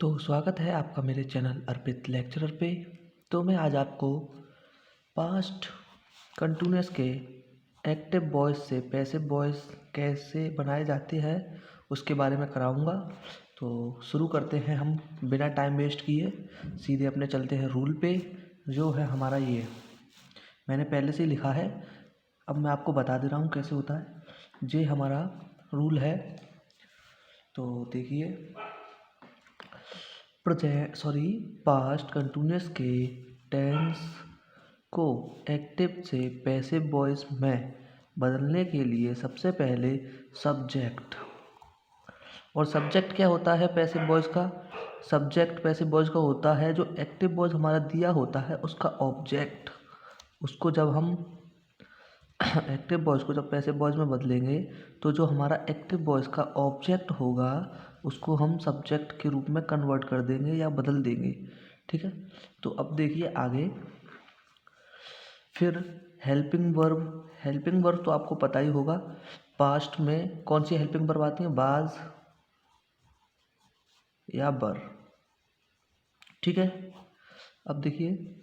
तो स्वागत है आपका मेरे चैनल अर्पित लेक्चरर पे। तो मैं आज आपको पास्ट कंटिन्यूअस के एक्टिव वॉइस से पैसिव वॉइस कैसे बनाए जाते हैं उसके बारे में कराऊंगा। तो शुरू करते हैं हम बिना टाइम वेस्ट किए, सीधे अपने चलते हैं रूल पे। जो है हमारा ये मैंने पहले से ही लिखा है, अब मैं आपको बता दे रहा हूँ कैसे होता है। ये हमारा रूल है। तो देखिए, पास्ट कंटिन्यूअस के टेंस को एक्टिव से पैसिव वॉइस में बदलने के लिए सबसे पहले सब्जेक्ट, और सब्जेक्ट क्या होता है पैसिव वॉइस का? सब्जेक्ट पैसिव वॉइस का होता है जो एक्टिव वॉइस हमारा दिया होता है उसका ऑब्जेक्ट। उसको जब हम एक्टिव वॉइस को जब पैसिव वॉइस में बदलेंगे तो जो हमारा एक्टिव वॉइस का ऑब्जेक्ट होगा उसको हम सब्जेक्ट के रूप में कन्वर्ट कर देंगे या बदल देंगे। ठीक है, तो अब देखिए आगे। फिर हेल्पिंग वर्ब तो आपको पता ही होगा पास्ट में कौन सी हेल्पिंग वर्ब आती है, वाज या वर। ठीक है, अब देखिए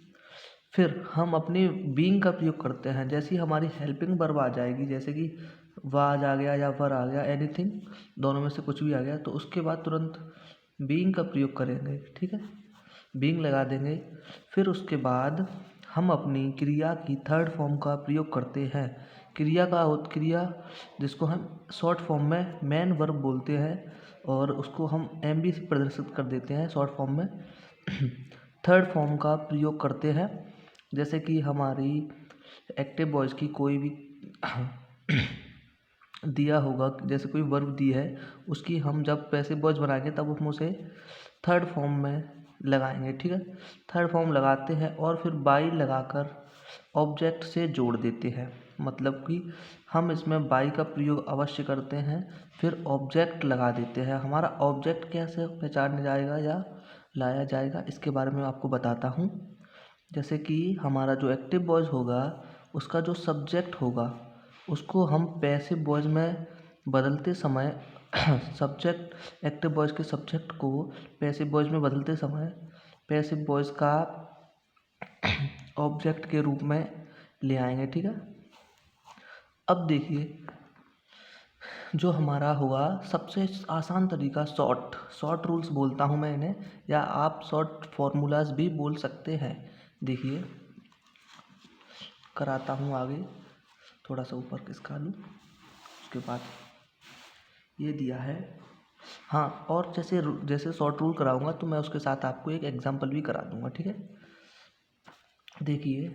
फिर हम अपनी बीइंग का प्रयोग करते हैं। जैसे ही हमारी हेल्पिंग वर्ब आ जाएगी, जैसे कि वाज आ गया या वर आ गया, एनीथिंग, दोनों में से कुछ भी आ गया, तो उसके बाद तुरंत बीइंग का प्रयोग करेंगे। ठीक है, बीइंग लगा देंगे। फिर उसके बाद हम अपनी क्रिया की थर्ड फॉर्म का प्रयोग करते हैं। क्रिया जिसको हम शॉर्ट फॉर्म में मेन वर्ब बोलते हैं और उसको हम एम बी से प्रदर्शित कर देते हैं शॉर्ट फॉर्म में। थर्ड फॉर्म का प्रयोग करते हैं, जैसे कि हमारी एक्टिव वॉइस की कोई भी दिया होगा, जैसे कोई वर्ब दी है उसकी हम जब पैसिव वॉइस बनाएंगे तब हम उसे थर्ड फॉर्म में लगाएंगे। ठीक है, थर्ड फॉर्म लगाते हैं और फिर बाई लगाकर ऑब्जेक्ट से जोड़ देते हैं। मतलब कि हम इसमें बाई का प्रयोग अवश्य करते हैं, फिर ऑब्जेक्ट लगा देते हैं। हमारा ऑब्जेक्ट कैसे पहचाना जाएगा या लाया जाएगा इसके बारे में आपको बताता हूँ। जैसे कि हमारा जो एक्टिव वॉइस होगा उसका जो सब्जेक्ट होगा उसको हम पैसिव वॉइस में बदलते समय सब्जेक्ट एक्टिव वॉइस के सब्जेक्ट को पैसिव वॉइस में बदलते समय पैसिव वॉइस का ऑब्जेक्ट के रूप में ले आएंगे। ठीक है, अब देखिए जो हमारा होगा सबसे आसान तरीका शॉर्ट रूल्स बोलता हूँ मैं इन्हें, या आप शॉर्ट फॉर्मूलाज भी बोल सकते हैं। देखिए कराता हूँ आगे, थोड़ा सा ऊपर खिसका लूँ, उसके बाद ये दिया है। हाँ, और जैसे शॉर्ट रूल कराऊंगा तो मैं उसके साथ आपको एक एग्जांपल भी करा दूंगा। ठीक है, देखिए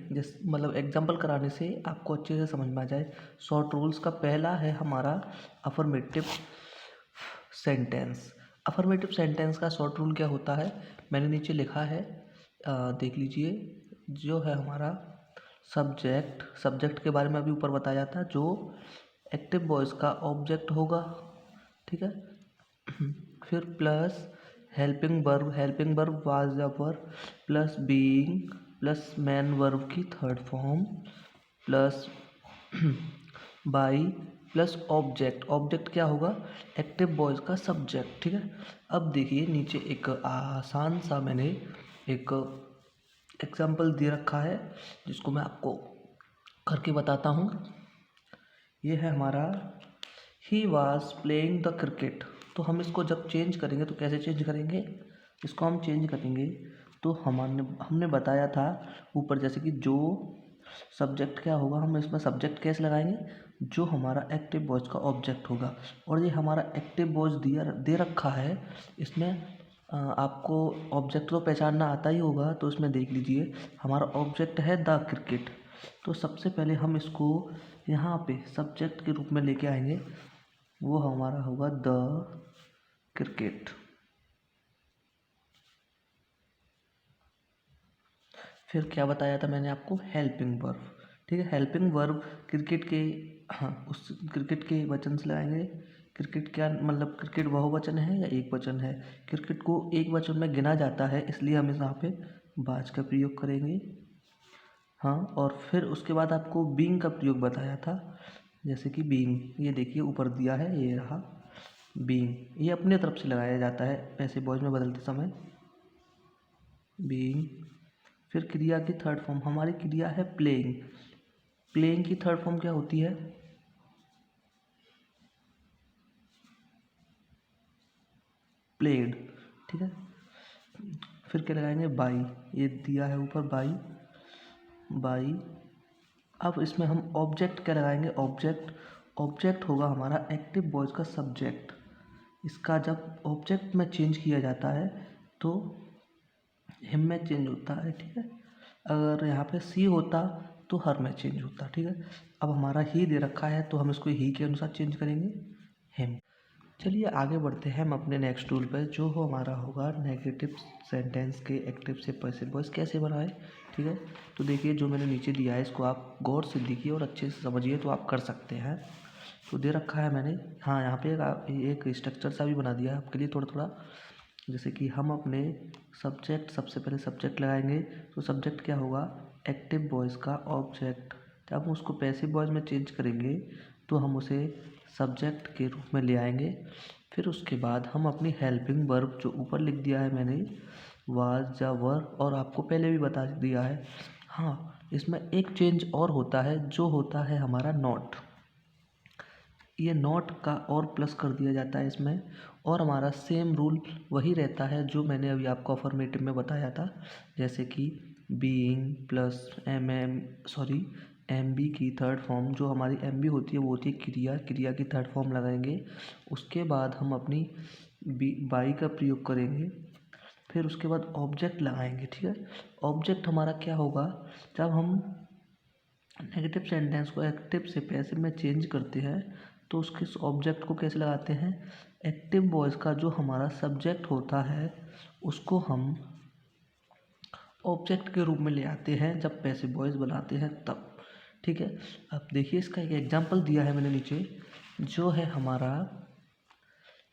मतलब एग्जांपल कराने से आपको अच्छे से समझ में आ जाए। शॉर्ट रूल्स का पहला है हमारा अफर्मेटिव सेंटेंस। अफर्मेटिव सेंटेंस का शॉर्ट रूल क्या होता है मैंने नीचे लिखा है, देख लीजिए। जो है हमारा सब्जेक्ट के बारे में अभी ऊपर बताया था, जो एक्टिव वॉइस का ऑब्जेक्ट होगा। ठीक है, फिर प्लस हेल्पिंग वर्ब वाज या were, plus being, plus main verb की third form, plus by, plus object क्या होगा, एक्टिव वॉइस का सब्जेक्ट। ठीक है, अब देखिए नीचे एक आसान सा मैंने एक एग्जाम्पल दे रखा है जिसको मैं आपको करके बताता हूँ। ये है हमारा he was playing the cricket. तो हम इसको जब चेंज करेंगे तो कैसे चेंज करेंगे, इसको हम चेंज करेंगे तो हमने बताया था ऊपर, जैसे कि जो सब्जेक्ट क्या होगा, हम इसमें सब्जेक्ट कैसे लगाएंगे, जो हमारा एक्टिव वॉइस का ऑब्जेक्ट होगा। और ये हमारा एक्टिव वॉइस दे रखा है, इसमें आपको ऑब्जेक्ट तो पहचानना आता ही होगा। तो इसमें देख लीजिए हमारा ऑब्जेक्ट है द क्रिकेट। तो सबसे पहले हम इसको यहाँ पे सब्जेक्ट के रूप में लेके आएंगे, वो हमारा होगा द क्रिकेट। फिर क्या बताया था मैंने आपको, हेल्पिंग वर्ब। ठीक है, हेल्पिंग वर्ब क्रिकेट के, हाँ उस क्रिकेट के वचन से लगाएंगे। क्रिकेट क्या मतलब, क्रिकेट बहुवचन है या एक वचन है? क्रिकेट को एक वचन में गिना जाता है, इसलिए हम यहाँ पे बाज का प्रयोग करेंगे। हाँ, और फिर उसके बाद आपको बीइंग का प्रयोग बताया था, जैसे कि बीइंग, ये देखिए ऊपर दिया है, ये रहा। बीइंग, ये अपने तरफ से लगाया जाता है पैसिव वॉइस में बदलते समय, बीइंग। फिर क्रिया की थर्ड फॉर्म, हमारी क्रिया है प्लेइंग। प्लेइंग की थर्ड फॉर्म क्या होती है? प्लेड। ठीक है। फिर क्या लगाएंगे? बाई, ये दिया है ऊपर बाई, बाई। अब इसमें हम ऑब्जेक्ट क्या लगाएंगे? ऑब्जेक्ट, ऑब्जेक्ट होगा हमारा एक्टिव वॉइस का सब्जेक्ट। इसका जब ऑब्जेक्ट में चेंज किया जाता है तो हिम में चेंज होता है। ठीक है। अगर यहाँ पे सी होता तो हर में चेंज होता। ठीक है। अब हमारा ही दे रखा है तो हम इसको ही के अनुसार चेंज करेंगे, हिम। चलिए आगे बढ़ते हैं हम अपने नेक्स्ट टूल पर, जो हो हमारा होगा नेगेटिव सेंटेंस के एक्टिव से पैसिव वॉइस कैसे बनाए। ठीक है। तो देखिए जो मैंने नीचे दिया है इसको आप गौर से देखिए और अच्छे से समझिए तो आप कर सकते हैं। तो दे रखा है मैंने, हाँ यहाँ पे एक स्ट्रक्चर सा भी बना दिया है आपके लिए थोड़ा थोड़ा। जैसे कि हम अपने सब्जेक्ट, सबसे पहले सब्जेक्ट लगाएंगे तो सब्जेक्ट क्या होगा? एक्टिव वॉइस का ऑब्जेक्ट। जब हम उसको पैसिव वॉइस में चेंज करेंगे तो हम उसे सब्जेक्ट के रूप में ले आएंगे। फिर उसके बाद हम अपनी हेल्पिंग वर्ब जो ऊपर लिख दिया है मैंने, वाज या वर, और आपको पहले भी बता दिया है। हाँ, इसमें एक चेंज और होता है जो होता है हमारा नॉट। ये नॉट का और प्लस कर दिया जाता है इसमें, और हमारा सेम रूल वही रहता है जो मैंने अभी आपको अफर्मेटिव में बताया था। जैसे कि बीइंग प्लस एम बी की थर्ड फॉर्म, जो हमारी एम बी होती है वो होती है क्रिया, क्रिया की थर्ड फॉर्म लगाएंगे। उसके बाद हम अपनी बाई का प्रयोग करेंगे। फिर उसके बाद ऑब्जेक्ट लगाएंगे। ठीक है। ऑब्जेक्ट हमारा क्या होगा? जब हम नेगेटिव सेंटेंस को एक्टिव से पैसिव में चेंज करते हैं तो उसके ऑब्जेक्ट को कैसे लगाते हैं? एक्टिव वॉइस का जो हमारा सब्जेक्ट होता है उसको हम ऑब्जेक्ट के रूप में ले आते हैं जब पैसिव वॉइस बनाते हैं तब। ठीक है। अब देखिए इसका एक एग्जांपल दिया है मैंने नीचे, जो है हमारा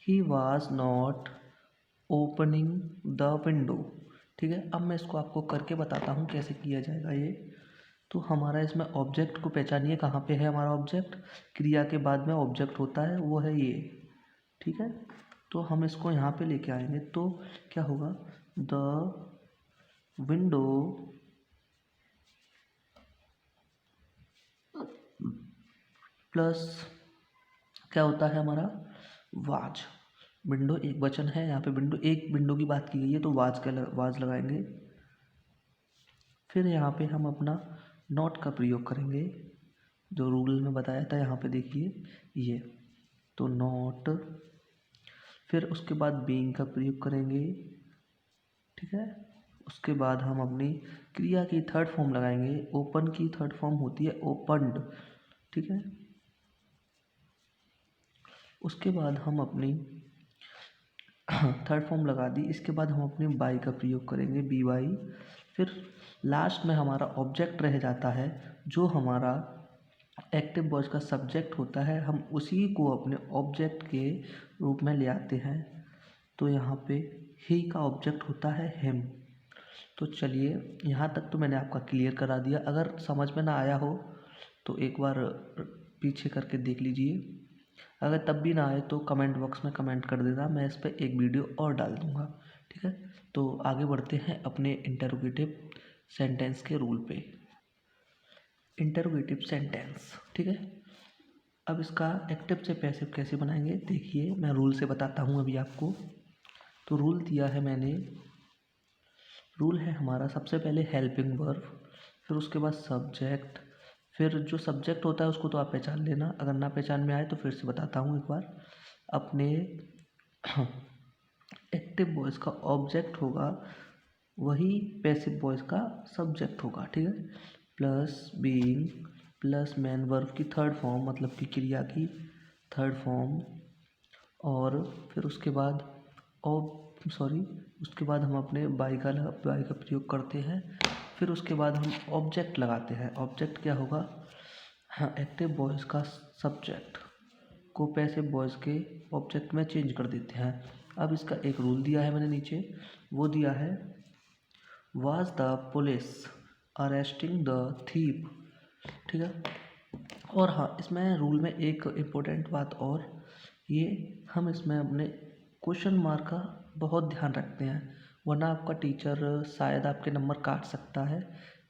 he was not opening the window. ठीक है। अब मैं इसको आपको करके बताता हूँ कैसे किया जाएगा ये। तो हमारा इसमें ऑब्जेक्ट को पहचानिए, कहाँ पे है हमारा ऑब्जेक्ट? क्रिया के बाद में ऑब्जेक्ट होता है वो है ये। ठीक है। तो हम इसको यहाँ पे लेके आएंगे तो क्या होगा? द विंडो प्लस क्या होता है हमारा? वाज। विंडो एक वचन है, यहाँ पे विंडो एक विंडो की बात की गई है तो वाज लगाएंगे। फिर यहाँ पे हम अपना नॉट का प्रयोग करेंगे जो रूल में बताया था, यहाँ पे देखिए ये, तो नॉट। फिर उसके बाद बीइंग का प्रयोग करेंगे। ठीक है। उसके बाद हम अपनी क्रिया की थर्ड फॉर्म लगाएंगे। ओपन की थर्ड फॉर्म होती है ओपन्ड। ठीक है। उसके बाद हम अपनी थर्ड फॉर्म लगा दी। इसके बाद हम अपनी बाई का प्रयोग करेंगे, बी वाई। फिर लास्ट में हमारा ऑब्जेक्ट रह जाता है जो हमारा एक्टिव वॉइस का सब्जेक्ट होता है, हम उसी को अपने ऑब्जेक्ट के रूप में ले आते हैं। तो यहाँ पे ही का ऑब्जेक्ट होता है हिम। तो चलिए यहाँ तक तो मैंने आपका क्लियर करा दिया। अगर समझ में ना आया हो तो एक बार पीछे करके देख लीजिए। अगर तब भी ना आए तो कमेंट बॉक्स में कमेंट कर देना, मैं इस पर एक वीडियो और डाल दूँगा। ठीक है। तो आगे बढ़ते हैं अपने इंटरोगेटिव सेंटेंस के रूल पे। Interrogative sentence. ठीक है। अब इसका एक्टिव से पैसिव कैसे बनाएंगे देखिए, मैं रूल से बताता हूँ अभी आपको। तो रूल दिया है मैंने, रूल है हमारा सबसे पहले हेल्पिंग वर्ब, फिर उसके बाद सब्जेक्ट। फिर जो सब्जेक्ट होता है उसको तो आप पहचान लेना, अगर ना पहचान में आए तो फिर से बताता हूँ एक बार। अपने एक्टिव वॉइस का ऑब्जेक्ट होगा वही पैसिव वॉइस का सब्जेक्ट होगा। ठीक है। Plus being plus main verb की थर्ड फॉर्म, मतलब कि क्रिया की थर्ड फॉर्म। और फिर उसके बाद उसके बाद हम अपने बाई का प्रयोग करते हैं। फिर उसके बाद हम ऑब्जेक्ट लगाते हैं। ऑब्जेक्ट क्या होगा? हाँ, एक्टिव वॉइस का सब्जेक्ट को पैसिव वॉइस के ऑब्जेक्ट में चेंज कर देते हैं। अब इसका एक रूल दिया है मैंने नीचे, वो दिया है was the police arresting the thief. ठीक है। और हाँ, इसमें रूल में एक इम्पोर्टेंट बात और, ये हम इसमें अपने क्वेश्चन मार्क का बहुत ध्यान रखते हैं, वरना आपका टीचर शायद आपके नंबर काट सकता है,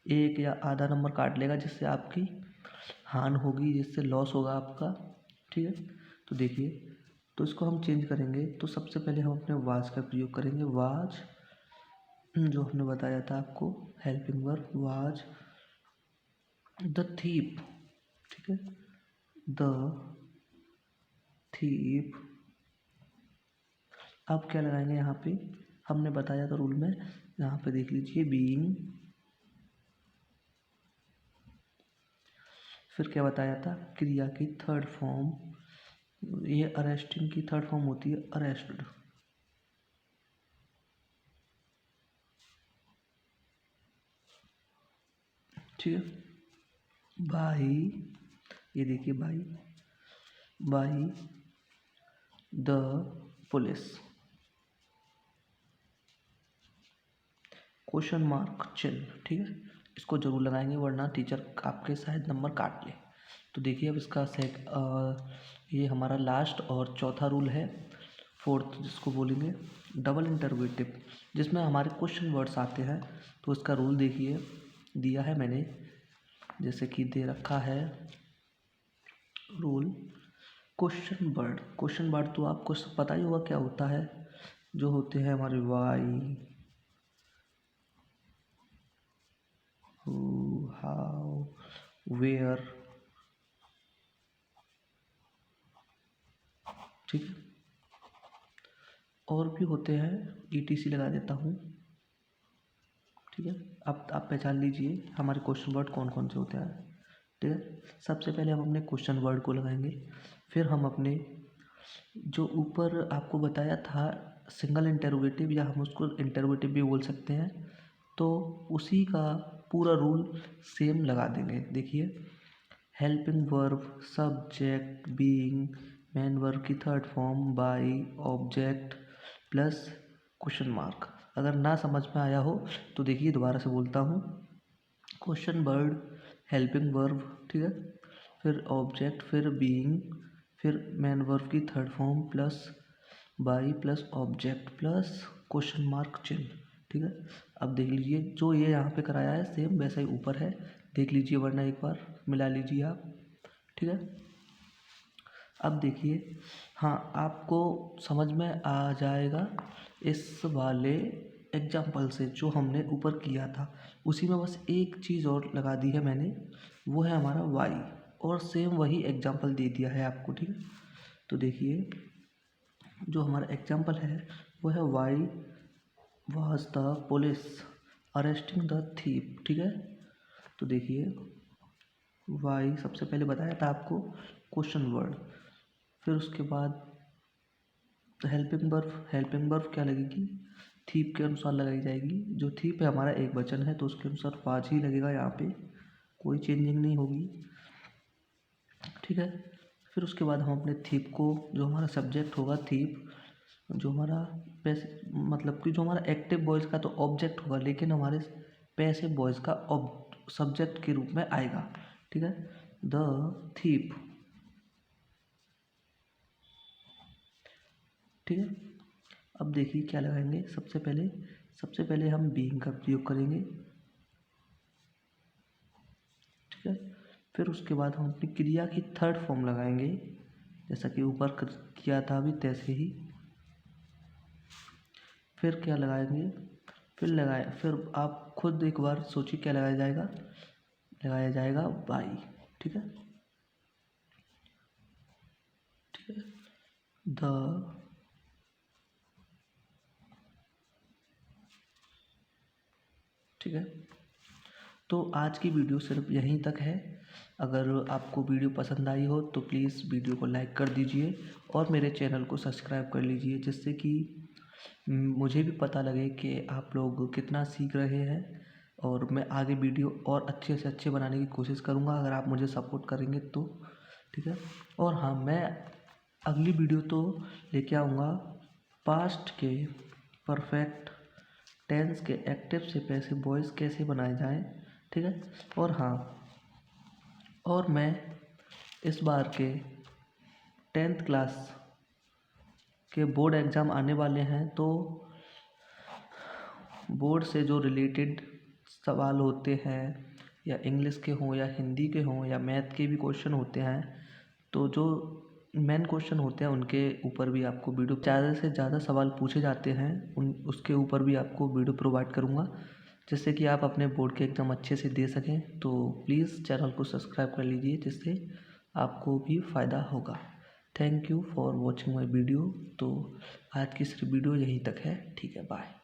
एक या आधा नंबर काट लेगा, जिससे आपकी हानि होगी, जिससे लॉस होगा आपका। ठीक है, तो देखिए, तो इसको हम चेंज करेंगे। तो सबसे पहले हम अपने वाज का प्रयोग करेंगे। वाज जो हमने बताया था आपको, helping verb, was the thief. ठीक है, द थीप। अब क्या लगाएंगे यहाँ पे, हमने बताया था रूल में, यहाँ पे देख लीजिए, बीइंग। फिर क्या बताया था, क्रिया की थर्ड फॉर्म, ये अरेस्टिंग की थर्ड फॉर्म होती है अरेस्टेड। ठीक है, बाई, ये देखिए, by the police, question mark चिन्ह। ठीक है, इसको जरूर लगाएंगे, वरना टीचर आपके शायद नंबर काट ले। तो देखिए, अब इसका ये हमारा लास्ट और चौथा रूल है, फोर्थ जिसको बोलेंगे डबल इंटरोगेटिव, जिसमें हमारे क्वेश्चन वर्ड्स आते हैं। तो इसका रूल देखिए, दिया है मैंने, जैसे कि दे रखा है रूल, क्वेश्चन वर्ड तो आपको सब पता ही होगा क्या होता है, जो होते हैं हमारे वाई, हु, हाउ, वेयर। ठीक है, और भी होते हैं, ETC लगा देता हूँ। ठीक है, अब आप पहचान लीजिए हमारे क्वेश्चन वर्ड कौन कौन से होते हैं। ठीक है, सबसे पहले हम अपने क्वेश्चन वर्ड को लगाएंगे, फिर हम अपने जो ऊपर आपको बताया था सिंगल इंटरोगेटिव, या हम उसको इंटरोगेटिव भी बोल सकते हैं, तो उसी का पूरा रूल सेम लगा देंगे। देखिए, helping verb, subject, being, main verb की third form, by, object plus question mark. अगर ना समझ में आया हो तो देखिए, दोबारा से बोलता हूँ, क्वेश्चन वर्ड, हेल्पिंग वर्ब, ठीक है, फिर ऑब्जेक्ट, फिर बीइंग, फिर मेन वर्ब की third form plus by plus object plus question mark चिन्ह। ठीक है, अब देख लीजिए, जो ये यहाँ पे कराया है सेम वैसा ही ऊपर है, देख लीजिए, वरना एक बार मिला लीजिए आप। ठीक है, अब देखिए, हाँ, आपको समझ में आ जाएगा इस वाले एग्जाम्पल से, जो हमने ऊपर किया था उसी में बस एक चीज़ और लगा दी है मैंने, वो है हमारा वाई, और सेम वही एग्जाम्पल दे दिया है आपको। ठीक है, तो देखिए, जो हमारा एग्जाम्पल है वो है why was the police arresting the thief. ठीक है, तो देखिए, वाई सबसे पहले बताया था आपको क्वेश्चन वर्ड, फिर उसके बाद हेल्पिंग वर्ब क्या लगेगी, थीप के अनुसार लगाई जाएगी। जो थीप है हमारा एक वचन है, तो उसके अनुसार वाज ही लगेगा, यहाँ पे कोई चेंजिंग नहीं होगी। ठीक है, फिर उसके बाद हम अपने थीप को, जो हमारा सब्जेक्ट होगा थीप, जो हमारा मतलब कि जो हमारा एक्टिव वॉइस का तो ऑब्जेक्ट होगा, लेकिन हमारे पैसिव वॉइस का सब्जेक्ट के रूप में आएगा। ठीक है, द थीप। ठीक है, अब देखिए क्या लगाएंगे, सबसे पहले हम बीइंग का प्रयोग करेंगे। ठीक है, फिर उसके बाद हम अपनी क्रिया की थर्ड फॉर्म लगाएंगे, जैसा कि ऊपर किया था अभी तैसे ही। फिर क्या लगाएंगे, फिर आप खुद एक बार सोचिए क्या लगाया जाएगा बाई। ठीक है, ठीक है, द, ठीक है, तो आज की वीडियो सिर्फ यहीं तक है। अगर आपको वीडियो पसंद आई हो तो प्लीज़ वीडियो को लाइक कर दीजिए और मेरे चैनल को सब्सक्राइब कर लीजिए, जिससे कि मुझे भी पता लगे कि आप लोग कितना सीख रहे हैं, और मैं आगे वीडियो और अच्छे से अच्छे बनाने की कोशिश करूँगा, अगर आप मुझे सपोर्ट करेंगे तो। ठीक है, और हाँ, मैं अगली वीडियो तो लेके आऊँगा पास्ट के परफेक्ट टेंस के एक्टिव से पैसिव वॉइस कैसे बनाए जाएं। ठीक है, और हाँ, और मैं इस बार के 10th क्लास के बोर्ड एग्ज़ाम आने वाले हैं, तो बोर्ड से जो रिलेटेड सवाल होते हैं, या इंग्लिश के हों या हिंदी के हों या मैथ के भी क्वेश्चन होते हैं, तो जो मेन क्वेश्चन होते हैं उनके ऊपर भी आपको वीडियो, ज़्यादा से ज़्यादा सवाल पूछे जाते हैं उसके ऊपर भी आपको वीडियो प्रोवाइड करूँगा, जिससे कि आप अपने बोर्ड के एग्ज़ाम अच्छे से दे सकें। तो प्लीज़ चैनल को सब्सक्राइब कर लीजिए, जिससे आपको भी फ़ायदा होगा। Thank you for watching my video. तो आज की सिर्फ वीडियो यहीं तक है। ठीक है, बाय।